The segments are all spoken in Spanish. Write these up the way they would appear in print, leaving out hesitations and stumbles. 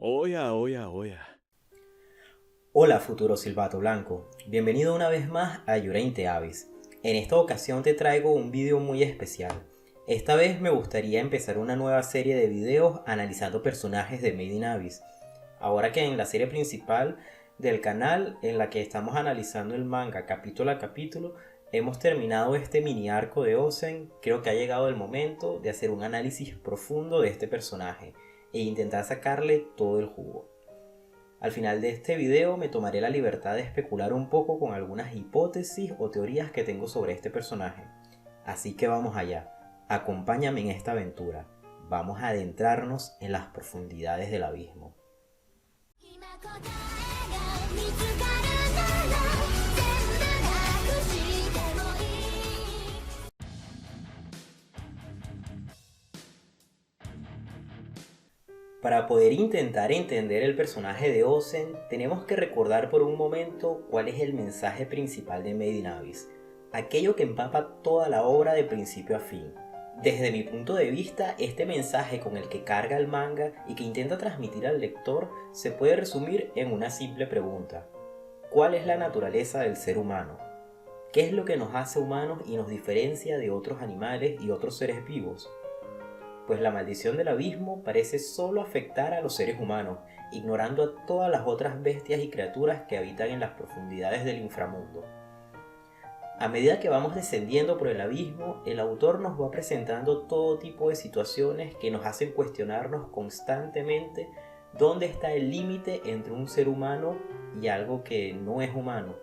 Oya, oya, oya. Hola futuro Silvato Blanco, bienvenido una vez más a Yurainte Avis. En esta ocasión te traigo un video muy especial. Esta vez me gustaría empezar una nueva serie de videos analizando personajes de Made in Abyss. Ahora que en la serie principal del canal, en la que estamos analizando el manga capítulo a capítulo, hemos terminado este mini arco de Ozen, creo que ha llegado el momento de hacer un análisis profundo de este personaje e intentar sacarle todo el jugo. Al final de este video me tomaré la libertad de especular un poco con algunas hipótesis o teorías que tengo sobre este personaje. Así que vamos allá, acompáñame en esta aventura. Vamos a adentrarnos en las profundidades del abismo. Para poder intentar entender el personaje de Ozen, tenemos que recordar por un momento cuál es el mensaje principal de Made in Abyss, aquello que empapa toda la obra de principio a fin. Desde mi punto de vista, este mensaje con el que carga el manga y que intenta transmitir al lector se puede resumir en una simple pregunta: ¿cuál es la naturaleza del ser humano? ¿Qué es lo que nos hace humanos y nos diferencia de otros animales y otros seres vivos? Pues la maldición del abismo parece solo afectar a los seres humanos, ignorando a todas las otras bestias y criaturas que habitan en las profundidades del inframundo. A medida que vamos descendiendo por el abismo, el autor nos va presentando todo tipo de situaciones que nos hacen cuestionarnos constantemente dónde está el límite entre un ser humano y algo que no es humano.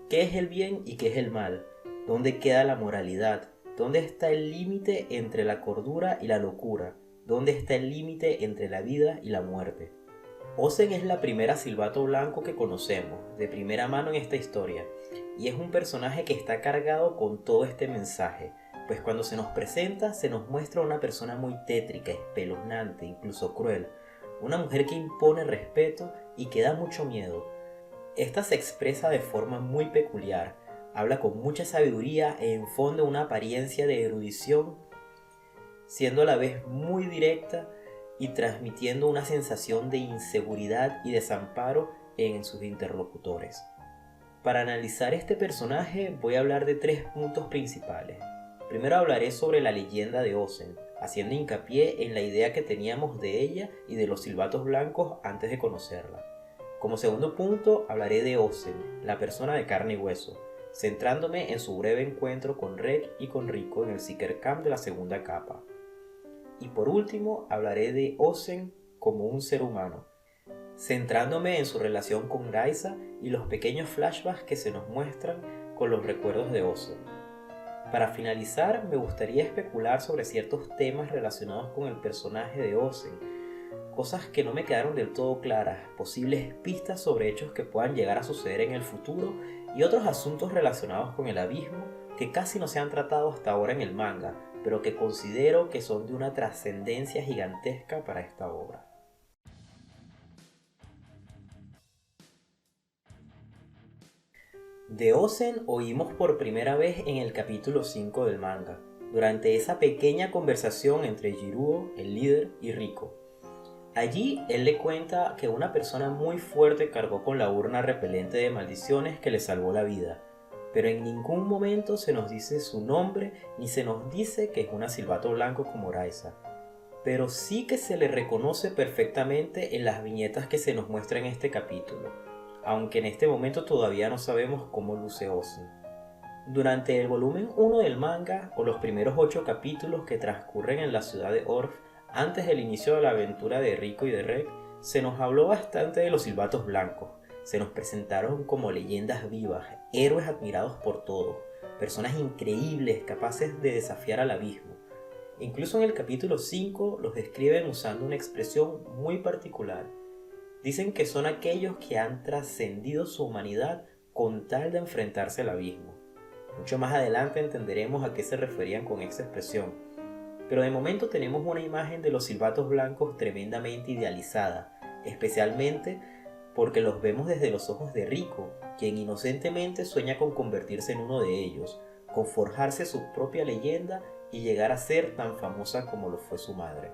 ¿Qué es el bien y qué es el mal? ¿Dónde queda la moralidad? ¿Dónde está el límite entre la cordura y la locura? ¿Dónde está el límite entre la vida y la muerte? Ozen es la primera Silvato Blanco que conocemos, de primera mano en esta historia, y es un personaje que está cargado con todo este mensaje, pues cuando se nos presenta se nos muestra una persona muy tétrica, espeluznante, incluso cruel, una mujer que impone respeto y que da mucho miedo. Esta se expresa de forma muy peculiar, habla con mucha sabiduría e infunde una apariencia de erudición, siendo a la vez muy directa y transmitiendo una sensación de inseguridad y desamparo en sus interlocutores. Para analizar este personaje voy a hablar de tres puntos principales. Primero hablaré sobre la leyenda de Ozen, haciendo hincapié en la idea que teníamos de ella y de los silbatos blancos antes de conocerla. Como segundo punto hablaré de Ozen, la persona de carne y hueso, centrándome en su breve encuentro con Rek y con Rico en el Seeker Camp de la segunda capa. Y por último hablaré de Ozen como un ser humano, centrándome en su relación con Raisa y los pequeños flashbacks que se nos muestran con los recuerdos de Ozen. Para finalizar, me gustaría especular sobre ciertos temas relacionados con el personaje de Ozen, cosas que no me quedaron del todo claras, posibles pistas sobre hechos que puedan llegar a suceder en el futuro y otros asuntos relacionados con el abismo que casi no se han tratado hasta ahora en el manga, pero que considero que son de una trascendencia gigantesca para esta obra. De Ozen oímos por primera vez en el capítulo 5 del manga, durante esa pequeña conversación entre Jiruo, el líder, y Riko. Allí él le cuenta que una persona muy fuerte cargó con la urna repelente de maldiciones que le salvó la vida, pero en ningún momento se nos dice su nombre ni se nos dice que es una Silvato Blanco como Raisa, pero sí que se le reconoce perfectamente en las viñetas que se nos muestran en este capítulo, aunque en este momento todavía no sabemos cómo luce Ozen. Durante el volumen 1 del manga, o los primeros 8 capítulos que transcurren en la ciudad de Orf, antes del inicio de la aventura de Rico y de Rek, se nos habló bastante de los silbatos blancos. Se nos presentaron como leyendas vivas, héroes admirados por todos, personas increíbles capaces de desafiar al abismo. Incluso en el capítulo 5 los describen usando una expresión muy particular. Dicen que son aquellos que han trascendido su humanidad con tal de enfrentarse al abismo. Mucho más adelante entenderemos a qué se referían con esa expresión, pero de momento tenemos una imagen de los silbatos blancos tremendamente idealizada, especialmente porque los vemos desde los ojos de Rico, quien inocentemente sueña con convertirse en uno de ellos, con forjarse su propia leyenda y llegar a ser tan famosa como lo fue su madre.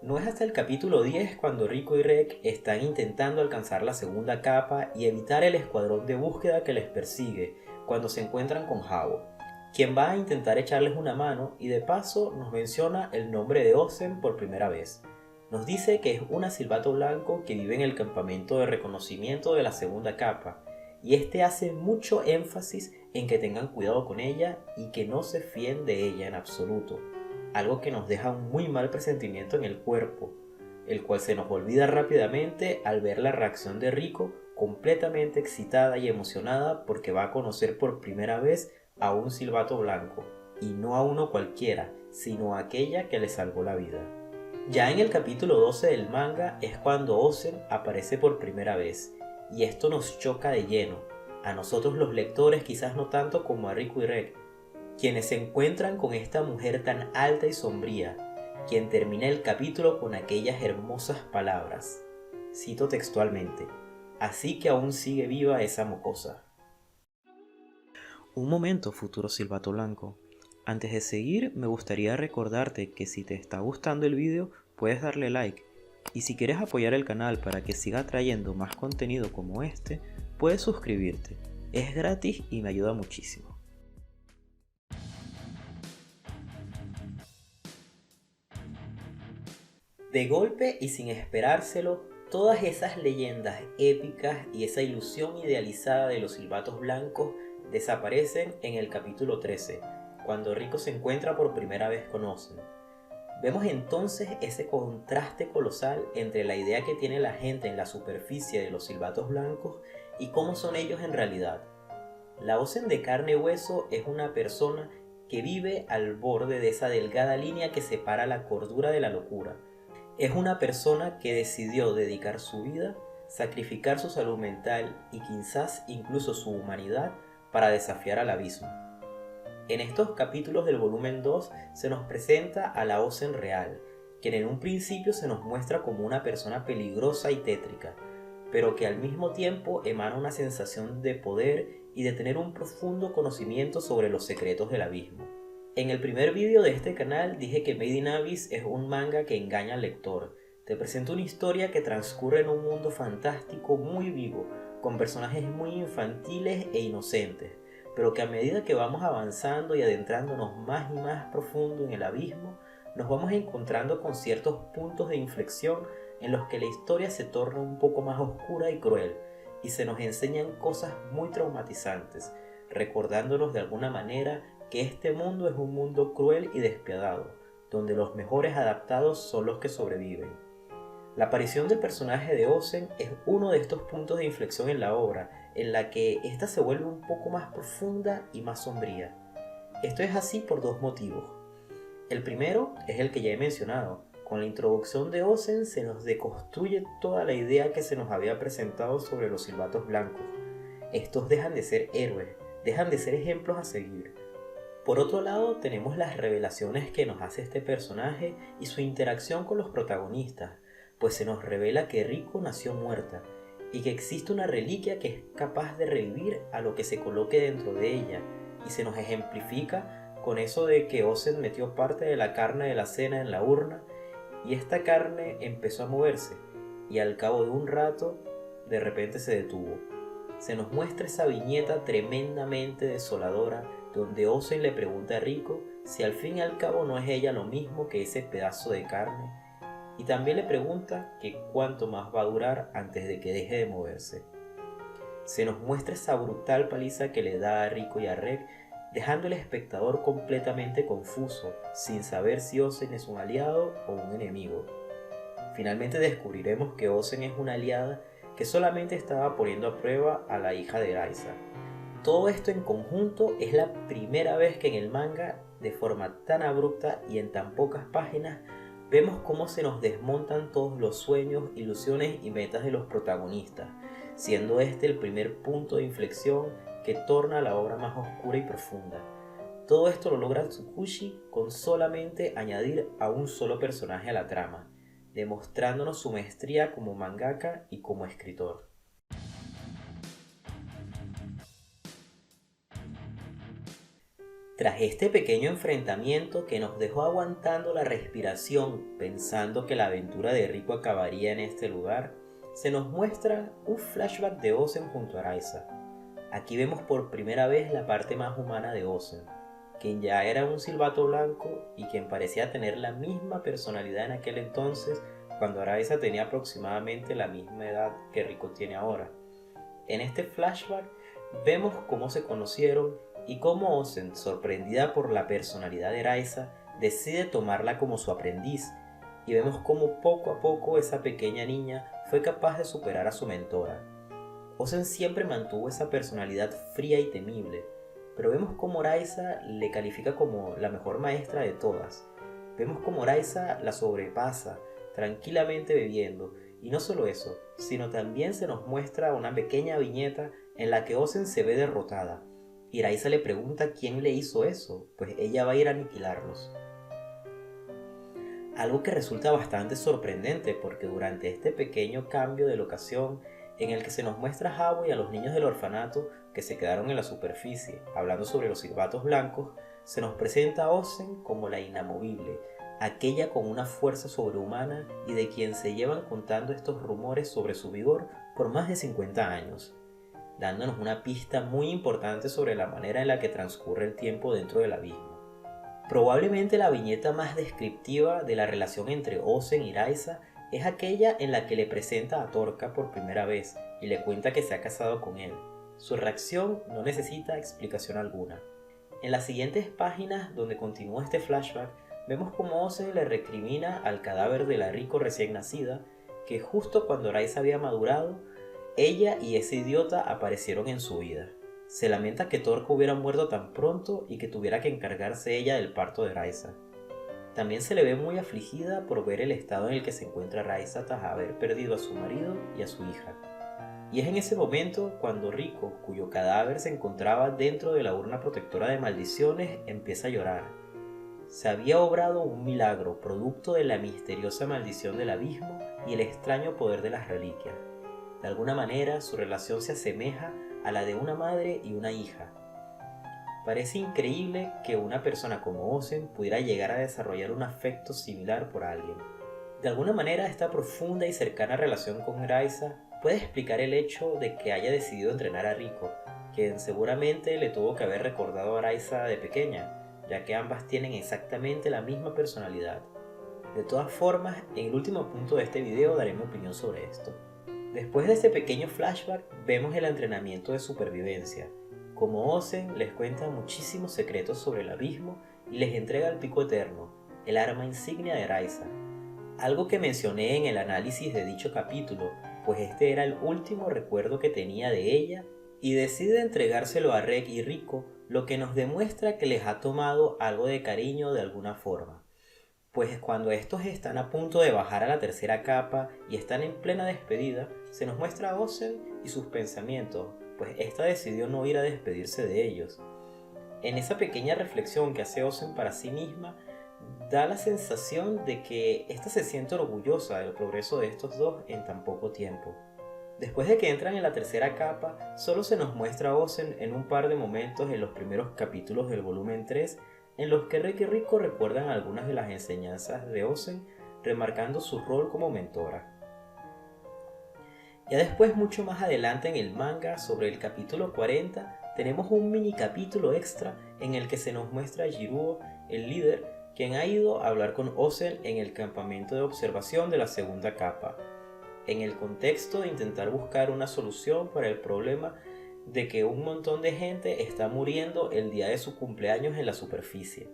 No es hasta el capítulo 10 cuando Rico y Rek están intentando alcanzar la segunda capa y evitar el escuadrón de búsqueda que les persigue cuando se encuentran con Jabo, quien va a intentar echarles una mano y de paso nos menciona el nombre de Ozen por primera vez. Nos dice que es una silbato blanco que vive en el campamento de reconocimiento de la segunda capa y este hace mucho énfasis en que tengan cuidado con ella y que no se fíen de ella en absoluto, algo que nos deja un muy mal presentimiento en el cuerpo, el cual se nos olvida rápidamente al ver la reacción de Rico completamente excitada y emocionada porque va a conocer por primera vez a un silbato blanco, y no a uno cualquiera, sino a aquella que le salvó la vida. Ya en el capítulo 12 del manga es cuando Ozen aparece por primera vez, y esto nos choca de lleno, a nosotros los lectores quizás no tanto como a Rico y Rek, quienes se encuentran con esta mujer tan alta y sombría, quien termina el capítulo con aquellas hermosas palabras. Cito textualmente: "Así que aún sigue viva esa mocosa". Un momento, futuro silbato blanco. Antes de seguir, me gustaría recordarte que si te está gustando el video, puedes darle like. Y si quieres apoyar el canal para que siga trayendo más contenido como este, puedes suscribirte. Es gratis y me ayuda muchísimo. De golpe y sin esperárselo, todas esas leyendas épicas y esa ilusión idealizada de los silbatos blancos desaparecen en el capítulo 13, cuando Rico se encuentra por primera vez con Ozen. Vemos entonces ese contraste colosal entre la idea que tiene la gente en la superficie de los silbatos blancos y cómo son ellos en realidad. La Ozen de carne y hueso es una persona que vive al borde de esa delgada línea que separa la cordura de la locura. Es una persona que decidió dedicar su vida, sacrificar su salud mental y quizás incluso su humanidad para desafiar al abismo. En estos capítulos del volumen 2 se nos presenta a la Ozen real, quien en un principio se nos muestra como una persona peligrosa y tétrica, pero que al mismo tiempo emana una sensación de poder y de tener un profundo conocimiento sobre los secretos del abismo. En el primer vídeo de este canal dije que Made in Abyss es un manga que engaña al lector. Te presento una historia que transcurre en un mundo fantástico muy vivo, con personajes muy infantiles e inocentes, pero que a medida que vamos avanzando y adentrándonos más y más profundo en el abismo, nos vamos encontrando con ciertos puntos de inflexión en los que la historia se torna un poco más oscura y cruel, y se nos enseñan cosas muy traumatizantes, recordándonos de alguna manera que este mundo es un mundo cruel y despiadado, donde los mejores adaptados son los que sobreviven. La aparición del personaje de Ozen es uno de estos puntos de inflexión en la obra, en la que ésta se vuelve un poco más profunda y más sombría. Esto es así por dos motivos. El primero es el que ya he mencionado. Con la introducción de Ozen se nos deconstruye toda la idea que se nos había presentado sobre los silbatos blancos. Estos dejan de ser héroes, dejan de ser ejemplos a seguir. Por otro lado, tenemos las revelaciones que nos hace este personaje y su interacción con los protagonistas, pues se nos revela que Rico nació muerta y que existe una reliquia que es capaz de revivir a lo que se coloque dentro de ella, y se nos ejemplifica con eso de que Ozen metió parte de la carne de la cena en la urna y esta carne empezó a moverse y al cabo de un rato de repente se detuvo. Se nos muestra esa viñeta tremendamente desoladora donde Ozen le pregunta a Rico si al fin y al cabo no es ella lo mismo que ese pedazo de carne, y también le pregunta que cuánto más va a durar antes de que deje de moverse. Se nos muestra esa brutal paliza que le da a Rico y a Rek, dejando al espectador completamente confuso, sin saber si Ozen es un aliado o un enemigo. Finalmente descubriremos que Ozen es una aliada que solamente estaba poniendo a prueba a la hija de Raisa. Todo esto en conjunto es la primera vez que en el manga, de forma tan abrupta y en tan pocas páginas, vemos cómo se nos desmontan todos los sueños, ilusiones y metas de los protagonistas, siendo este el primer punto de inflexión que torna la obra más oscura y profunda. Todo esto lo logra Tsukushi con solamente añadir a un solo personaje a la trama, demostrándonos su maestría como mangaka y como escritor. Tras este pequeño enfrentamiento que nos dejó aguantando la respiración pensando que la aventura de Rico acabaría en este lugar, se nos muestra un flashback de Ozen junto a Raiza. Aquí vemos por primera vez la parte más humana de Ozen, quien ya era un silbato blanco y quien parecía tener la misma personalidad en aquel entonces cuando Raiza tenía aproximadamente la misma edad que Rico tiene ahora. En este flashback vemos cómo se conocieron y cómo Ozen, sorprendida por la personalidad de Raiza, decide tomarla como su aprendiz, y vemos cómo poco a poco esa pequeña niña fue capaz de superar a su mentora. Ozen siempre mantuvo esa personalidad fría y temible, pero vemos cómo Raiza le califica como la mejor maestra de todas. Vemos cómo Raiza la sobrepasa, tranquilamente bebiendo, y no solo eso, sino también se nos muestra una pequeña viñeta en la que Ozen se ve derrotada, y Raiza le pregunta quién le hizo eso, pues ella va a ir a aniquilarlos. Algo que resulta bastante sorprendente porque durante este pequeño cambio de locación en el que se nos muestra a Habu y a los niños del orfanato que se quedaron en la superficie hablando sobre los silbatos blancos, se nos presenta a Ozen como la inamovible, aquella con una fuerza sobrehumana y de quien se llevan contando estos rumores sobre su vigor por más de 50 años, dándonos una pista muy importante sobre la manera en la que transcurre el tiempo dentro del abismo. Probablemente la viñeta más descriptiva de la relación entre Ozen y Raiza es aquella en la que le presenta a Torka por primera vez y le cuenta que se ha casado con él. Su reacción no necesita explicación alguna. En las siguientes páginas donde continúa este flashback, vemos cómo Ozen le recrimina al cadáver de la Rico recién nacida que justo cuando Raiza había madurado, ella y ese idiota aparecieron en su vida. Se lamenta que Torka hubiera muerto tan pronto y que tuviera que encargarse ella del parto de Raiza. También se le ve muy afligida por ver el estado en el que se encuentra Raiza tras haber perdido a su marido y a su hija. Y es en ese momento cuando Rico, cuyo cadáver se encontraba dentro de la urna protectora de maldiciones, empieza a llorar. Se había obrado un milagro producto de la misteriosa maldición del abismo y el extraño poder de las reliquias. De alguna manera su relación se asemeja a la de una madre y una hija. Parece increíble que una persona como Ozen pudiera llegar a desarrollar un afecto similar por alguien. De alguna manera esta profunda y cercana relación con Raiza puede explicar el hecho de que haya decidido entrenar a Rico, quien seguramente le tuvo que haber recordado a Raiza de pequeña, ya que ambas tienen exactamente la misma personalidad. De todas formas, en el último punto de este video daré mi opinión sobre esto. Después de este pequeño flashback, vemos el entrenamiento de supervivencia, como Ozen les cuenta muchísimos secretos sobre el abismo y les entrega el pico eterno, el arma insignia de Raiza. Algo que mencioné en el análisis de dicho capítulo, pues este era el último recuerdo que tenía de ella, y decide entregárselo a Rek y Rico, lo que nos demuestra que les ha tomado algo de cariño de alguna forma. Pues cuando estos están a punto de bajar a la tercera capa y están en plena despedida, se nos muestra a Ozen y sus pensamientos, pues esta decidió no ir a despedirse de ellos. En esa pequeña reflexión que hace Ozen para sí misma, da la sensación de que ésta se siente orgullosa del progreso de estos dos en tan poco tiempo. Después de que entran en la tercera capa, solo se nos muestra a Ozen en un par de momentos en los primeros capítulos del volumen 3, en los que Rek y Rico recuerdan algunas de las enseñanzas de Ozen, remarcando su rol como mentora. Ya después, mucho más adelante en el manga, sobre el capítulo 40, tenemos un mini capítulo extra en el que se nos muestra a Jiruo, el líder, quien ha ido a hablar con Ozen en el campamento de observación de la segunda capa, en el contexto de intentar buscar una solución para el problema de que un montón de gente está muriendo el día de su cumpleaños en la superficie.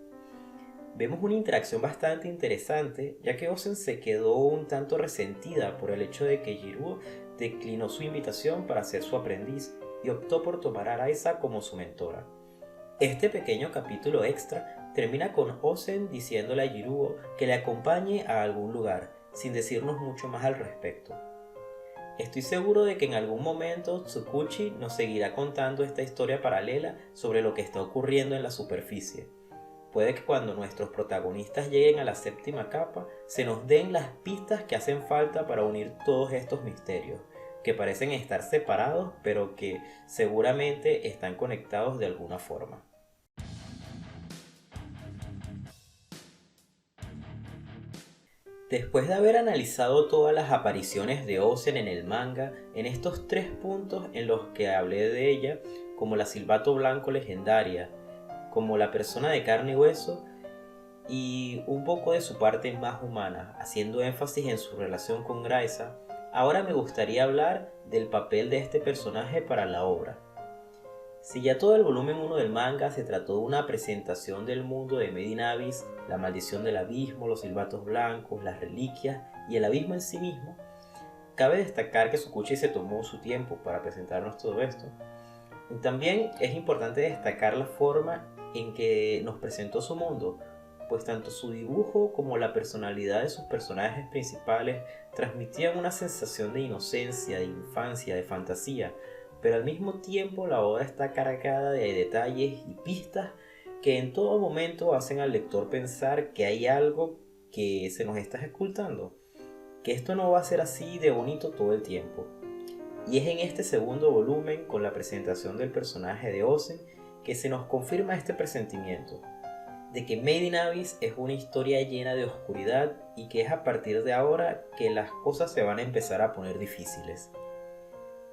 Vemos una interacción bastante interesante, ya que Ozen se quedó un tanto resentida por el hecho de que Jiruo declinó su invitación para ser su aprendiz y optó por tomar a Raiza como su mentora. Este pequeño capítulo extra termina con Ozen diciéndole a Jiruo que le acompañe a algún lugar, sin decirnos mucho más al respecto. Estoy seguro de que en algún momento Tsukuchi nos seguirá contando esta historia paralela sobre lo que está ocurriendo en la superficie. Puede que cuando nuestros protagonistas lleguen a la séptima capa se nos den las pistas que hacen falta para unir todos estos misterios, que parecen estar separados pero que seguramente están conectados de alguna forma. Después de haber analizado todas las apariciones de Ozen en el manga, en estos 3 puntos en los que hablé de ella, como la Silbato Blanco legendaria, como la persona de carne y hueso, y un poco de su parte más humana, haciendo énfasis en su relación con Graisa, ahora me gustaría hablar del papel de este personaje para la obra. Si ya todo el volumen 1 del manga se trató de una presentación del mundo de Made in Abyss, la maldición del abismo, los silbatos blancos, las reliquias y el abismo en sí mismo, cabe destacar que Tsukuchi se tomó su tiempo para presentarnos todo esto. Y también es importante destacar la forma en que nos presentó su mundo, pues tanto su dibujo como la personalidad de sus personajes principales transmitían una sensación de inocencia, de infancia, de fantasía, pero al mismo tiempo la obra está cargada de detalles y pistas que en todo momento hacen al lector pensar que hay algo que se nos está ocultando, que esto no va a ser así de bonito todo el tiempo. Y es en este segundo volumen, con la presentación del personaje de Ozen, que se nos confirma este presentimiento, de que Made in Abyss es una historia llena de oscuridad y que es a partir de ahora que las cosas se van a empezar a poner difíciles.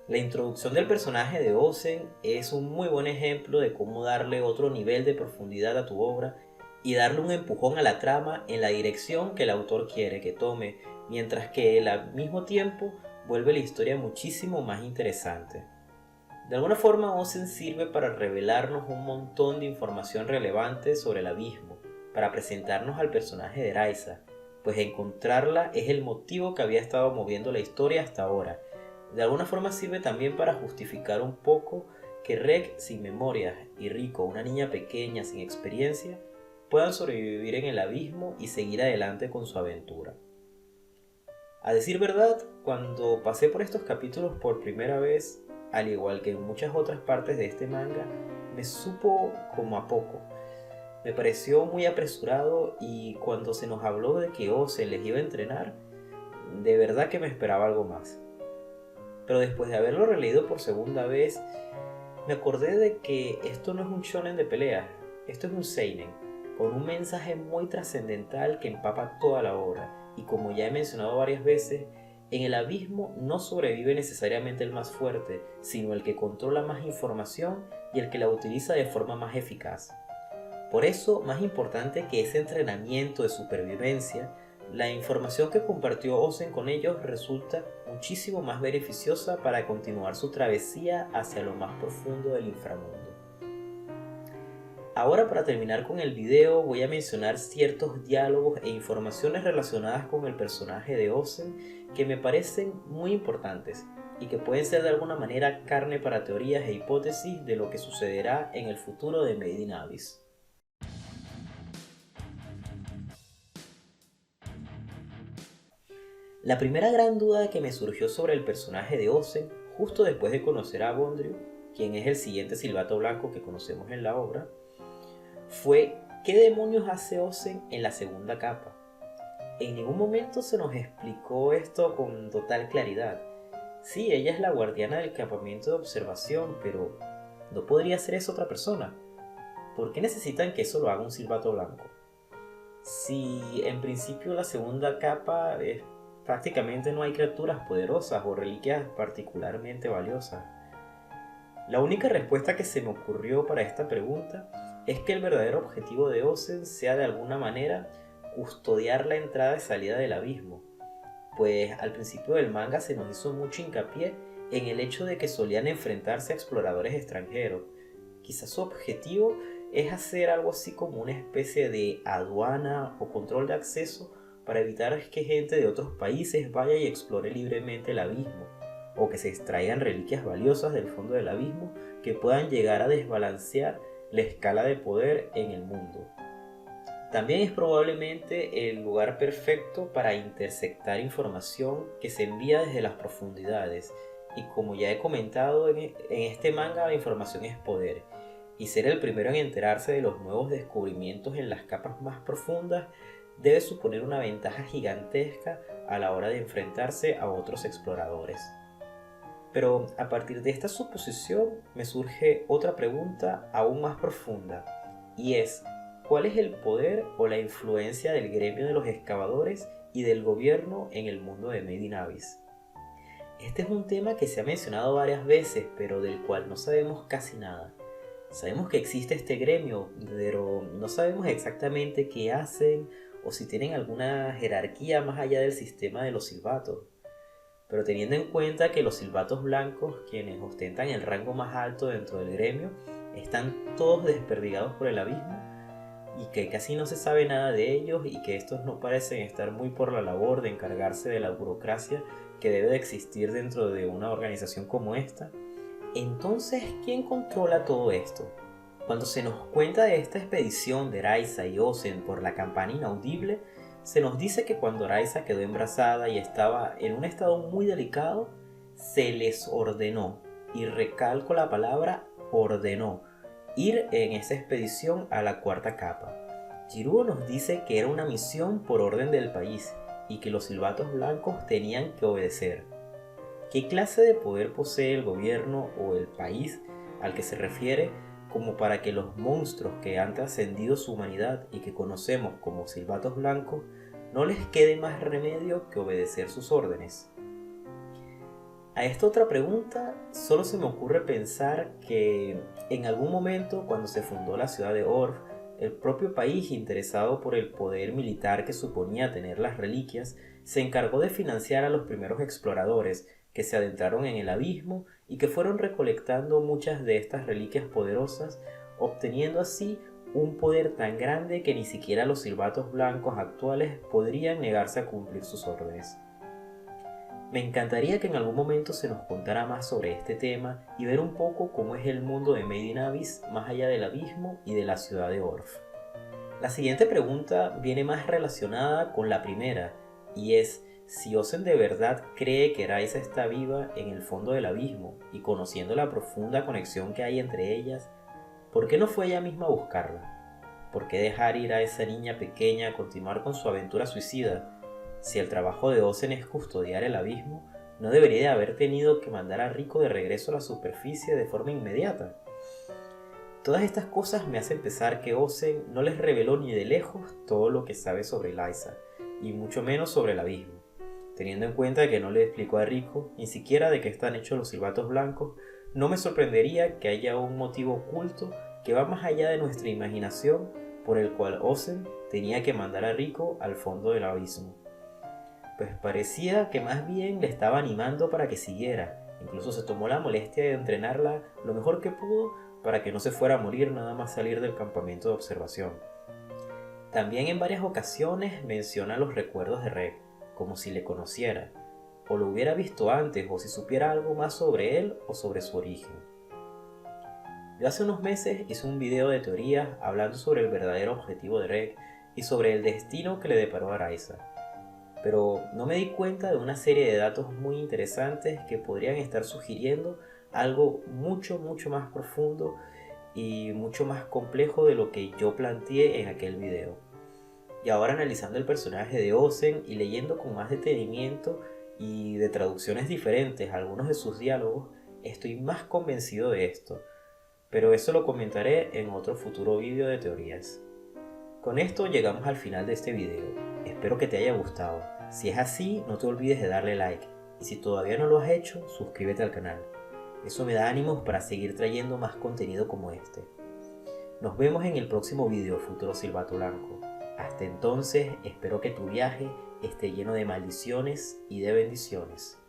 La introducción del personaje de Ozen es un muy buen ejemplo de cómo darle otro nivel de profundidad a tu obra y darle un empujón a la trama en la dirección que el autor quiere que tome, mientras que él al mismo tiempo vuelve la historia muchísimo más interesante. De alguna forma, Ozen sirve para revelarnos un montón de información relevante sobre el abismo, para presentarnos al personaje de Raisa, pues encontrarla es el motivo que había estado moviendo la historia hasta ahora. De alguna forma sirve también para justificar un poco que Rek sin memoria y Riko, una niña pequeña sin experiencia, puedan sobrevivir en el abismo y seguir adelante con su aventura. A decir verdad, cuando pasé por estos capítulos por primera vez, al igual que en muchas otras partes de este manga, me supo como a poco. Me pareció muy apresurado y cuando se nos habló de que Ozen les iba a entrenar, de verdad que me esperaba algo más. Pero después de haberlo releído por segunda vez, me acordé de que esto no es un shonen de peleas, esto es un seinen, con un mensaje muy trascendental que empapa toda la obra, y como ya he mencionado varias veces, en el abismo no sobrevive necesariamente el más fuerte, sino el que controla más información y el que la utiliza de forma más eficaz. Por eso, más importante que ese entrenamiento de supervivencia, la información que compartió Ozen con ellos resulta muchísimo más beneficiosa para continuar su travesía hacia lo más profundo del inframundo. Ahora, para terminar con el video, voy a mencionar ciertos diálogos e informaciones relacionadas con el personaje de Ozen que me parecen muy importantes y que pueden ser de alguna manera carne para teorías e hipótesis de lo que sucederá en el futuro de Made in Abyss. La primera gran duda que me surgió sobre el personaje de Ozen, justo después de conocer a Bondryu, quien es el siguiente Silbato Blanco que conocemos en la obra, fue ¿qué demonios hace Ozen en la segunda capa? En ningún momento se nos explicó esto con total claridad. Sí, ella es la guardiana del campamento de observación, pero ¿no podría ser eso otra persona? ¿Por qué necesitan que eso lo haga un Silbato Blanco? Si en principio la segunda capa prácticamente no hay criaturas poderosas o reliquias particularmente valiosas. La única respuesta que se me ocurrió para esta pregunta es que el verdadero objetivo de Ozen sea de alguna manera custodiar la entrada y salida del abismo, pues al principio del manga se nos hizo mucho hincapié en el hecho de que solían enfrentarse a exploradores extranjeros. Quizás su objetivo es hacer algo así como una especie de aduana o control de acceso para evitar que gente de otros países vaya y explore libremente el abismo, o que se extraigan reliquias valiosas del fondo del abismo que puedan llegar a desbalancear la escala de poder en el mundo. También es probablemente el lugar perfecto para interceptar información que se envía desde las profundidades, y como ya he comentado en este manga, la información es poder, y ser el primero en enterarse de los nuevos descubrimientos en las capas más profundas debe suponer una ventaja gigantesca a la hora de enfrentarse a otros exploradores. Pero a partir de esta suposición me surge otra pregunta aún más profunda, y es ¿cuál es el poder o la influencia del gremio de los excavadores y del gobierno en el mundo de Made in Abyss. Este es un tema que se ha mencionado varias veces, pero del cual no sabemos casi nada. Sabemos que existe este gremio, pero no sabemos exactamente qué hacen o si tienen alguna jerarquía más allá del sistema de los silbatos. Pero teniendo en cuenta que los silbatos blancos, quienes ostentan el rango más alto dentro del gremio, están todos desperdigados por el abismo y que casi no se sabe nada de ellos y que estos no parecen estar muy por la labor de encargarse de la burocracia que debe de existir dentro de una organización como esta, entonces, ¿quién controla todo esto? Cuando se nos cuenta de esta expedición de Raiza y Ozen por la campana inaudible, se nos dice que cuando Raiza quedó embarazada y estaba en un estado muy delicado, se les ordenó, y recalco la palabra ordenó, ir en esa expedición a la cuarta capa. Jiruo nos dice que era una misión por orden del país y que los silbatos blancos tenían que obedecer. ¿Qué clase de poder posee el gobierno o el país al que se refiere como para que los monstruos que han trascendido su humanidad y que conocemos como silbatos blancos no les quede más remedio que obedecer sus órdenes? A esta otra pregunta solo se me ocurre pensar que en algún momento cuando se fundó la ciudad de Orf, el propio país, interesado por el poder militar que suponía tener las reliquias, se encargó de financiar a los primeros exploradores que se adentraron en el abismo y que fueron recolectando muchas de estas reliquias poderosas, obteniendo así un poder tan grande que ni siquiera los silbatos blancos actuales podrían negarse a cumplir sus órdenes. Me encantaría que en algún momento se nos contara más sobre este tema y ver un poco cómo es el mundo de Made in Abyss más allá del abismo y de la ciudad de Orf. La siguiente pregunta viene más relacionada con la primera, y es si Ozen de verdad cree que Raiza está viva en el fondo del abismo y conociendo la profunda conexión que hay entre ellas, ¿por qué no fue ella misma a buscarla? ¿Por qué dejar ir a esa niña pequeña a continuar con su aventura suicida? Si el trabajo de Ozen es custodiar el abismo, ¿no debería de haber tenido que mandar a Rico de regreso a la superficie de forma inmediata? Todas estas cosas me hacen pensar que Ozen no les reveló ni de lejos todo lo que sabe sobre Lysa, y mucho menos sobre el abismo. Teniendo en cuenta que no le explicó a Rico ni siquiera de qué están hechos los silbatos blancos, no me sorprendería que haya un motivo oculto que va más allá de nuestra imaginación por el cual Ozen tenía que mandar a Rico al fondo del abismo. Pues parecía que más bien le estaba animando para que siguiera, incluso se tomó la molestia de entrenarla lo mejor que pudo para que no se fuera a morir nada más salir del campamento de observación. También en varias ocasiones menciona los recuerdos de Reg, como si le conociera, o lo hubiera visto antes, o si supiera algo más sobre él o sobre su origen. Yo hace unos meses hice un video de teorías hablando sobre el verdadero objetivo de Reg y sobre el destino que le deparó a Raiza, pero no me di cuenta de una serie de datos muy interesantes que podrían estar sugiriendo algo mucho más profundo y mucho más complejo de lo que yo planteé en aquel video. Y ahora analizando el personaje de Ozen y leyendo con más detenimiento y de traducciones diferentes algunos de sus diálogos, estoy más convencido de esto, pero eso lo comentaré en otro futuro vídeo de teorías. Con esto llegamos al final de este video, espero que te haya gustado. Si es así, no te olvides de darle like, y si todavía no lo has hecho, suscríbete al canal. Eso me da ánimos para seguir trayendo más contenido como este. Nos vemos en el próximo video, futuro silbato blanco. Hasta entonces, espero que tu viaje esté lleno de maldiciones y de bendiciones.